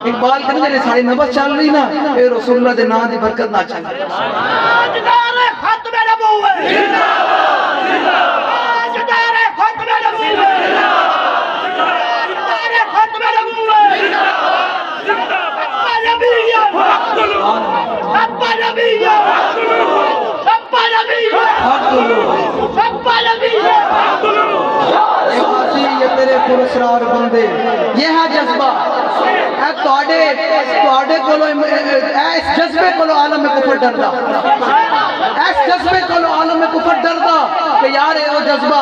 اقبال کہنے جڑے ساری نبض چل رہی نا اے رسول اللہ دے نام دی برکت نہ چل رہی تاجدار ختم نبوت زندہ باد زندہ باد تاجدار ختم نبوت زندہ باد تاجدار ختم نبوت زندہ باد زندہ باد نبی سب نبی سب نبی سب نبی یہ تیرے پرسرار بندے یہ ہے جذبہ اے تواڈے کولو اس جذبے کولو عالم کفر ڈردا اس جذبے کولو عالم کفر ڈردا کہ یار اے وہ جذبہ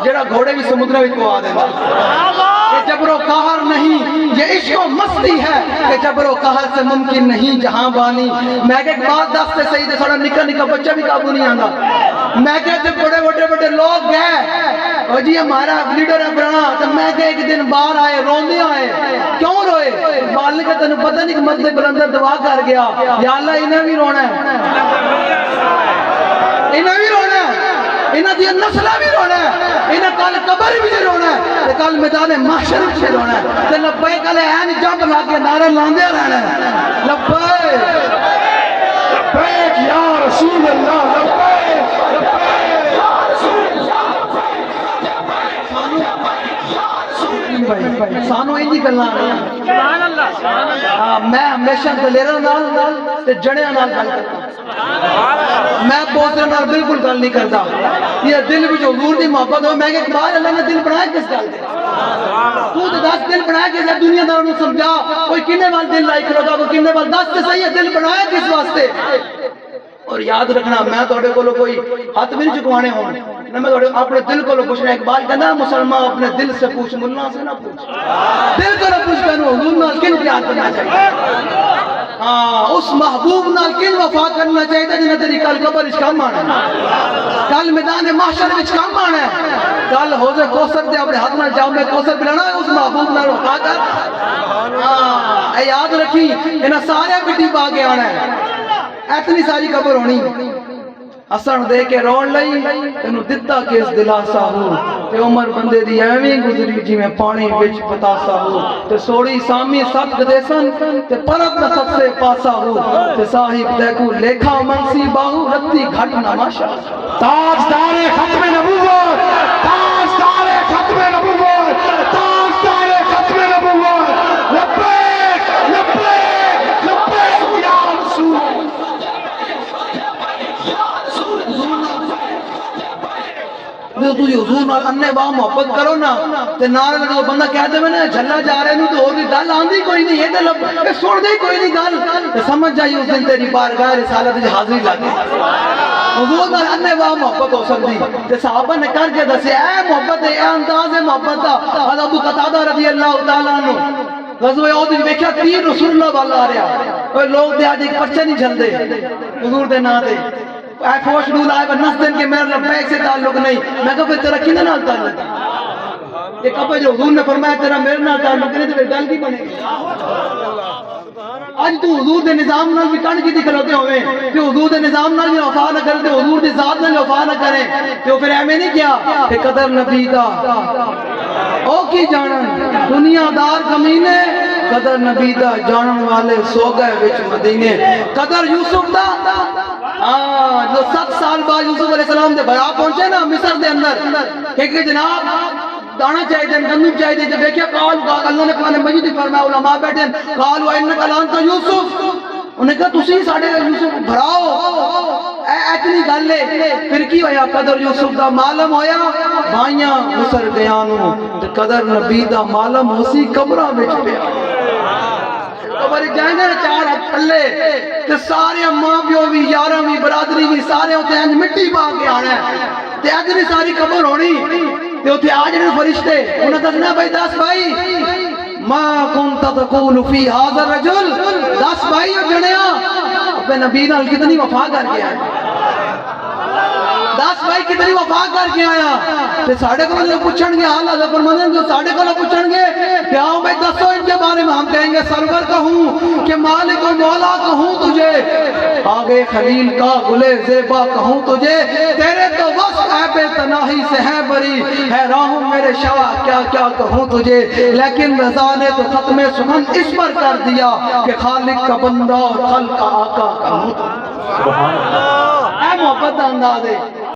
جڑا گھوڑے بھی سمندر وچ پوا دیندا یہ جبر و قہر نہیں یہ عشق و مستی ہے کہ جبر و قہر سے ممکن نہیں جہاں بانی میں کہ ایک بات دس تے صحیح تے ساڈا نکا نکا بچہ بھی قابو نہیں آندا میں کہ تے بڑے بڑے لوگ گئے اور جی ہمارا لیڈر ہے پرانا تو میں کہ ایک دن باہر آئے روندے آئے کیوں روئے اقبال نے کہا تینوں پتہ نہیں کہ مسجد بلندر دعا کر گیا یا اللہ انہیں بھی رونا ہے انہیں بھی رونا ہے انہیں دی نسلہ بھی رونا ہے انہیں کل قبر بھی رونا ہے کل میدان محشر بھی رونا ہے تے لبیک کل این جب لاکے نعرہ لاندے رہنا ہے لبیک لبیک یا رسول اللہ لبیک لبیک یا رسول اللہ سانو انہی گلاں سبحان اللہ سبحان اللہ میں ہمیشہ دلیراں نال تے جڑیاں نال گل کرتا میں بوتراں نال بالکل گل نہیں کرتا یہ دل وچ حضور دی محبت ہو میں کہ اقبال اللہ نے دل بنایا کس گل تے تو تے دس دل بنایا کس دنیا دار نوں سمجھا کوئی کنے وال دل لائی کھڑا کوئی کنے وال دس تے صحیح ہے دل بنایا کس واسطے اور یاد رکھنا میں تھوڑے کولو کوئی ہاتھ بھی نہیں چکوانے ہوں نہ میں تھوڑے اپنے دل کولو پوچھنا اقبال کہنا مسلمان اپنے دل سے پوچھ ملا سے نہ پوچھ دل کولو پوچھ کہنا حضور نال کن پیار کرنا چاہیے ہاں اس محبوب نال کن وفا کرنا چاہیے جنہیں تیری کل قبر وچ کم آنا ہے کل میدان محشر وچ کم آنا ہے کل حوض کوثر تے اپنے ہاتھ نال جام کوثر پلانا ہے اس محبوب نال وفا کر ہاں اے یاد رکھی انہاں سارے مٹی پا کے آنا ہے اتنی ساری قبر ہونی اسن دے کے رون لئی تینوں دتا کس دلاسا ہو تے عمر بندے دی ایویں گزری جی میں پانی وچ پتاسا ہو تے سوڑی سامی سب دے سن تے پرت نہ سب سے پاسا ہو تے صاحب دے کو لیکھا منسی باہو رتی گھٹ نہ ماشا تاجدار ختم نبوت تاجدار ختم نبوت تاجدار ختم نبوت لبیک لبیک لبیک یا رسول جو تجھے حضور نال انے واہ محبت کرو نا تے نال لگو بندہ کہتے میں نے جھلا جا رہے نوں تو اور بھی گل آندی کوئی نہیں یہ تے لب کہ سن دے کوئی نہیں گل تے سمجھ جائی اس دن تیری بارگاہ رسالت وچ حاضری لگی حضور نال انے واہ محبت ہو سکتی تے صحابہ نے کر کے دسیا اے محبت اے انداز ہے محبت دا حضرت ابو قتادہ رضی اللہ تعالی عنہ غزوہ احد وچ ویکھیا تیر رسول اللہ والا آ رہا اوے لوگ تے اج ایک پرچے نہیں جھلدے حضور دے نام تے اے فوش ڈول آئے نس دن کے میرے لبیک سے تعلق نہیں میں کہا پھر تیرا کنے نال تعلق یہ کہا جو حضور نے فرمایا تیرا میرے نال تعلق نہیں تو پھر گل کی بنے گی آج تو حضور دے نظام نال بھی کن کی دکھلوتے ہوئے کہ حضور دے نظام نال بھی وفا نہ کرتے حضور دی ذات نال وفا نہ کریں تو پھر ایویں نہیں کیا کہ قدر نبی دا او کی جانن دنیا دار کمینے قدر نبی دا جانن والے سو گئے وچ مدینے قدر یوسف دا جو 7 سال بعد یوسف علیہ السلام دے بھرا پہنچے نا مصر دے اندر کہ جناب دانا چاہیے گندم چاہیے جب دیکھیا قال اللہ نے قرآن مجید فرمایا علماء بیٹھے قالوا انک لانت یوسف انہیں کہا تسی ساڈے یوسف بھراؤ اتنی گل ہے پھر کی ہویا قدر یوسف دا معلوم ہویا بھائیاں مصر گیا نو قدر نبی دا معلوم ہوسی قبراں وچ پیا قبر جائیں گے چار ہاتھ تھلے تے سارے ماں پیو بھی یاراں بھی برادری بھی سارے اوتے انج مٹی پا کے آنا ہے تے اج دی ساری قبر ہونی تے اوتے آ جڑے فرشتے انہاں دسنا بھائی دس بھائی ما كنت تقول في هذا الرجل دس بھائی او جڑیا اپنے نبی نال کتنی وفا کر کے آیا دس بھائی کتنی وفا کر کے آیا تے ساڈے کول پوچھن گے حال حضرت فرماتے ہیں جو ساڈے کول پوچھن گے کیا بھائی دسو ان کے بارے میں ہم کہیں گے سرور کہوں کہ مالک و مولا کہوں تجھے، آگے خلیل کا گلے زیبا کہوں تجھے، تیرے تو بس عیب تناہی سے ہے بری، حیران ہوں میرے شاہ کیا کیا کہوں تجھے، لیکن رضا نے تو ختم سخن اس پر کر دیا کہ خالق کا بندہ اور خلق کا آقا کہوں تجھے۔ اے محبت دا انداز ہے